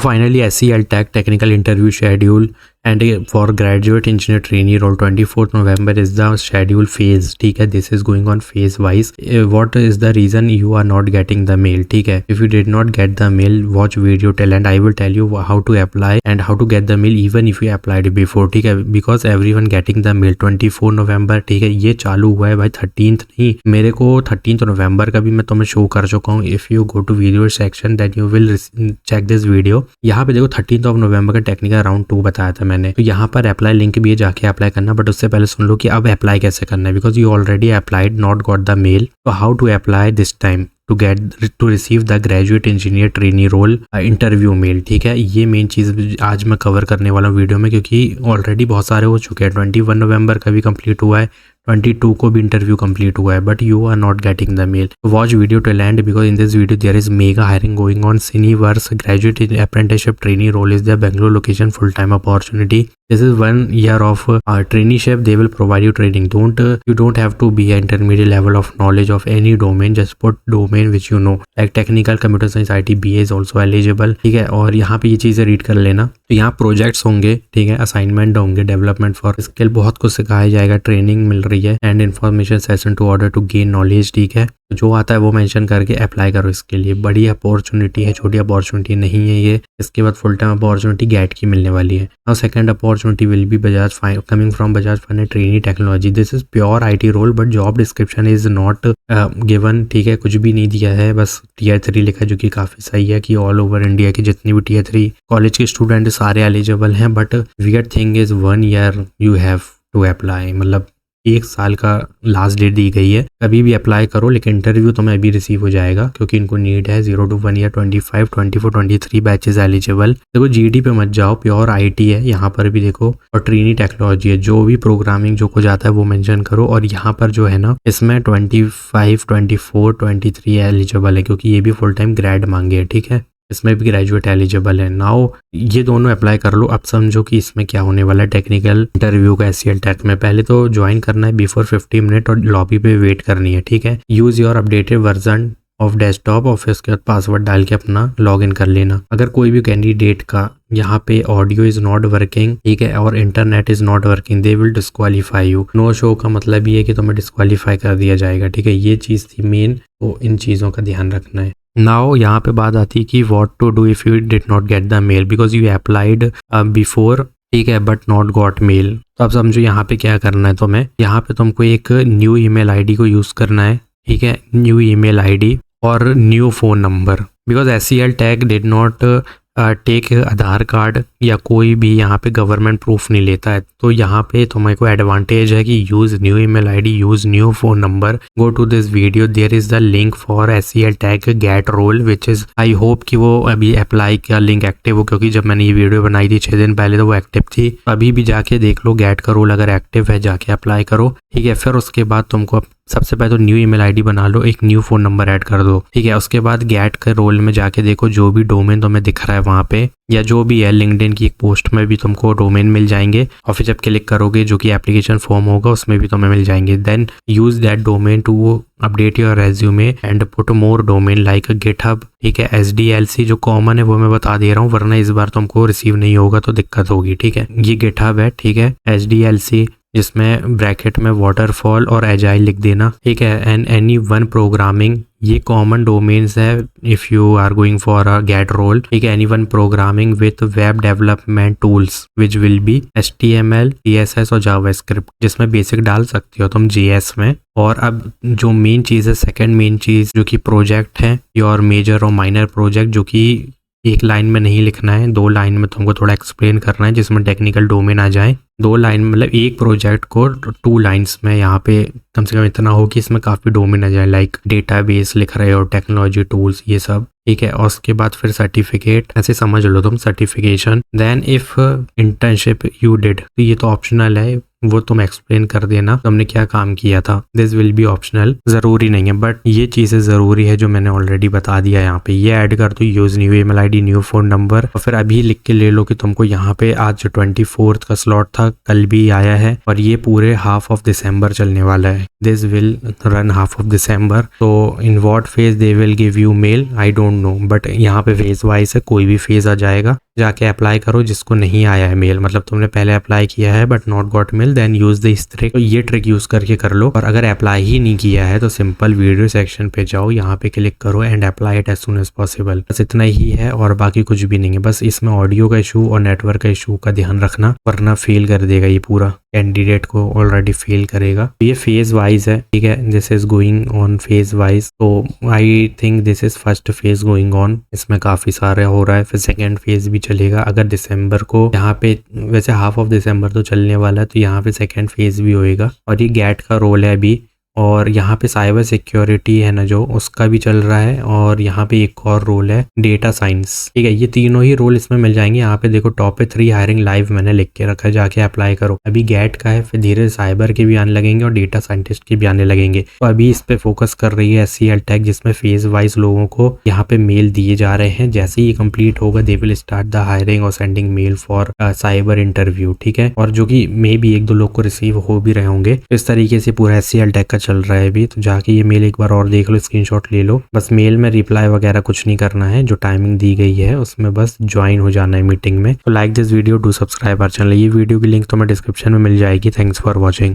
Finally SCL Tech technical interview schedule and for graduate engineer trainee role 24th November is the schedule phase. ठीक है, this is going on phase wise. What is the reason you are not getting the mail? ठीक है, if you did not get the mail, watch video till end. I will tell you how to apply and how to get the mail even if you applied before. ठीक है, because everyone getting the mail 24 November. ठीक है, ये चालू हुआ है भाई 13th नहीं, मेरे को 13th November का भी मैं तुम्हें शो कर चुका हूँ. If you go to video section then you will check this video. यहाँ पे देखो 13th of November का टेक्निकल राउंड 2 बताया था मैंने. तो यहाँ पर अप्लाई लिंक भी है, जाके अप्लाई करना. बट उससे पहले सुन लो कि अब अप्लाई कैसे करना है, because you already applied not got the mail. तो how to apply this time to receive the graduate engineer trainee role interview mail. ठीक है, ये मेन चीज़ आज मैं कवर करने वाला हूँ वीडियो में, क्योंकि ऑलरेडी बहुत सारे हो चुके हैं. 21 नवंबर का भी कंप्लीट हुआ है, 22 को भी इंटरव्यू कंप्लीट हुआ है, but you are not getting the mail. Watch video till end because in this video there is mega hiring going on सिनीवर्स graduate in apprenticeship trainee role is the Bengaluru location full time opportunity. This is 1 year of traineeship. They will provide you training. You don't have to be an intermediate level of knowledge of any domain. Just put domain which you know. Like technical, computer science, IT, BA is also eligible. ठीक है, और यहाँ पे ये चीज़ें read कर लेना. तो यहाँ प्रोजेक्ट्स होंगे, ठीक है, असाइनमेंट होंगे, डेवलपमेंट फॉर स्किल, बहुत कुछ सिखाया जाएगा, ट्रेनिंग मिल रही है, and information session to order to gain knowledge. ठीक है, जो आता है वो मेंशन करके अप्लाई करो. इसके लिए बड़ी अपॉर्चुनिटी है, छोटी अपॉर्चुनिटी नहीं है ये. इसके बाद फुल टाइम अपॉर्चुनिटी गेट की मिलने वाली है. और second opportunity will be Bajaj coming from Bajaj Finance trainee technology. This is pure IT role but job description is not given. ठीक है, कुछ भी नहीं दिया है, बस Tier 3 लिखा, जो कि काफ़ी सही है कि ऑल ओवर इंडिया के जितने भी Tier 3 कॉलेज के स्टूडेंट सारे एलिजिबल हैं. But weird thing is 1 year you have to apply, मतलब 1 साल का लास्ट डेट दी गई है. कभी भी अप्लाई करो, लेकिन इंटरव्यू तुम्हें अभी रिसीव हो जाएगा, क्योंकि इनको नीड है 0 to 1 year 25, 24, 23 बैचेस एलिजिबल. देखो GD पे मत जाओ, प्योर IT है यहाँ पर भी देखो, और ट्रेनी टेक्नोलॉजी है. जो भी प्रोग्रामिंग जो कुछ आता है वो मेंशन करो. और यहाँ पर जो है ना, इसमें 25, 24, 23 एलिजिबल है, क्योंकि ये भी फुल टाइम ग्रेड मांगे है. ठीक है, इसमें भी ग्रेजुएट एलिजिबल है. नाउ ये दोनों अप्लाई कर लो. अब समझो कि इसमें क्या होने वाला है टेक्निकल इंटरव्यू का SCL Tech में. पहले तो ज्वाइन करना है बिफोर 50 मिनट और लॉबी पे वेट करनी है. ठीक है, use your updated version of desktop और फिर उसके बाद पासवर्ड डाल के अपना लॉग इन कर लेना. अगर कोई भी कैंडिडेट का यहाँ पे ऑडियो इज नॉट वर्किंग, ठीक है, और internet is not working, they will disqualify you. No show का मतलब ये है कि तुम्हें डिस्क्वालीफाई कर दिया जाएगा. ठीक है, ये चीज़ थी मेन, तो इन चीज़ों का ध्यान रखना है. नाउ यहाँ पे बात आती है कि what to do if you did not get the mail because you applied before, ठीक है, बट नॉट गॉट मेल. तो अब समझो यहाँ पे क्या करना है तुम्हें. यहाँ पे तुमको एक न्यू ईमेल ID को यूज़ करना है. ठीक है, न्यू ईमेल ID और new phone number. Because SCL Tech did not take Aadhaar card या कोई भी यहाँ पे गवर्नमेंट प्रूफ नहीं लेता है. तो यहाँ पे तुम्हें को एडवांटेज है कि use new email ID, use new phone number. Go to this video, there is the link for SCL Tech get role which is, I hope कि वो अभी अप्लाई का लिंक एक्टिव हो, क्योंकि जब मैंने ये वीडियो बनाई थी 6 दिन पहले तो वो एक्टिव थी. अभी भी जाके देख लो, गेट का रोल अगर एक्टिव है जाके अप्लाई करो. ठीक है, फिर उसके बाद तुमको सबसे पहले तो न्यू ईमेल ID बना लो, एक न्यू फ़ोन नंबर ऐड कर दो. ठीक है, उसके बाद गेट के रोल में जाके देखो जो भी डोमेन तुम्हें दिख रहा है वहाँ पे, या जो भी है लिंक्डइन की एक पोस्ट में भी तुमको डोमेन मिल जाएंगे. और फिर जब क्लिक करोगे जो कि एप्लीकेशन फॉर्म होगा उसमें भी तुम्हें मिल जाएंगे. Then use that domain to update your resume and put more domain like GitHub. ठीक है, SDLC जो कॉमन है वो मैं बता दे रहा हूँ, वरना इस बार तुमको रिसीव नहीं होगा तो दिक्कत होगी. ठीक है, ये गिटहब है. ठीक है, SDLC जिसमें ब्रैकेट में वाटरफॉल और एजाइल लिख देना. ठीक है, एंड एनी वन प्रोग्रामिंग, ये कॉमन डोमेन्स है if you are going for a get role. ठीक है, any one programming with web development tools which will be HTML, CSS और जावास्क्रिप्ट, जिसमें बेसिक डाल सकते हो तुम JS में. और अब जो मेन चीज़ है, सेकंड मेन चीज़ जो कि प्रोजेक्ट है, योर मेजर और माइनर प्रोजेक्ट, जो कि एक लाइन में नहीं लिखना है, 2 लाइन में तुमको थोड़ा एक्सप्लेन करना है, जिसमें टेक्निकल डोमेन आ जाए. 2 लाइन मतलब एक प्रोजेक्ट को 2 लाइन्स में यहाँ पे कम से कम इतना हो कि इसमें काफ़ी डोमेन आ जाए, लाइक डेटाबेस लिख रहे हो, टेक्नोलॉजी टूल्स, ये सब. ठीक है, और उसके बाद फिर सर्टिफिकेट, ऐसे समझ लो तुम, certification. Then if internship you did, तो ये तो ऑप्शनल है, वो तुम एक्सप्लेन कर देना तुमने क्या काम किया था. दिस विल बी ऑप्शनल, जरूरी नहीं है, बट ये चीजें जरूरी है जो मैंने ऑलरेडी बता दिया. यहाँ पे ये ऐड कर दो, use new email ID, new phone number. और फिर अभी लिख के ले लो कि तुमको यहाँ पे आज 24th का स्लॉट था कल भी आया है और ये पूरे हाफ ऑफ दिसंबर चलने वाला है। This will run half of December. तो in what phase they will give you mail I don't know, but यहाँ पे फेज वाइज है, कोई भी फेज आ जाएगा, जाके अप्लाई करो। जिसको नहीं आया है मेल, मतलब तुमने पहले अप्लाई किया है but not got mail, then use this trick. तो ये ट्रिक यूज करके कर लो। और अगर अप्लाई ही नहीं किया है तो सिंपल वीडियो सेक्शन पे जाओ, यहाँ पे क्लिक करो and apply it as soon as possible. बस इतना ही है और बाकी कुछ भी नहीं है। बस इसमें ऑडियो का इशू और नेटवर्क का इशू का ध्यान रखना, वरना फेल कर देगा ये पूरा, कैंडिडेट को ऑलरेडी फेल करेगा। ये फेज वाइज है, ठीक है, this is going on phase wise. तो I think this is first phase going on, इसमें काफी सारे हो रहा है। फिर सेकेंड फेज भी चलेगा अगर दिसंबर को, यहाँ पे वैसे हाफ ऑफ दिसंबर तो चलने वाला है, तो यहाँ पे सेकेंड फेज भी होएगा। और ये गैट का रोल है अभी, और यहाँ पे साइबर सिक्योरिटी है ना जो, उसका भी चल रहा है। और यहाँ पे एक और रोल है डेटा साइंस, ठीक है, ये तीनों ही रोल इसमें मिल जाएंगे। यहाँ पे देखो टॉप पे 3 हायरिंग लाइव मैंने लिख के रखा है, जाके अप्लाई करो। अभी गैट का है, फिर धीरे साइबर के भी आने लगेंगे और डेटा साइंटिस्ट के भी आने लगेंगे। तो अभी इस पे फोकस कर रही है SCL टेक, जिसमें फेज वाइज लोगों को यहाँ पे मेल दिए जा रहे हैं। जैसे ही कंप्लीट होगा they will start the hiring और sending mail for cyber interview, ठीक है। और जो कि मे भी 1-2 लोग को रिसीव हो भी रहे होंगे। इस तरीके से पूरा SCL टेक का चल रहा है अभी। तो जाके ये मेल एक बार और देख लो, स्क्रीनशॉट ले लो। बस मेल में रिप्लाई वगैरह कुछ नहीं करना है, जो टाइमिंग दी गई है उसमें बस ज्वाइन हो जाना है मीटिंग में। तो like this video, do subscribe our channel. ये वीडियो की लिंक तुम्हें डिस्क्रिप्शन में मिल जाएगी। Thanks for watching.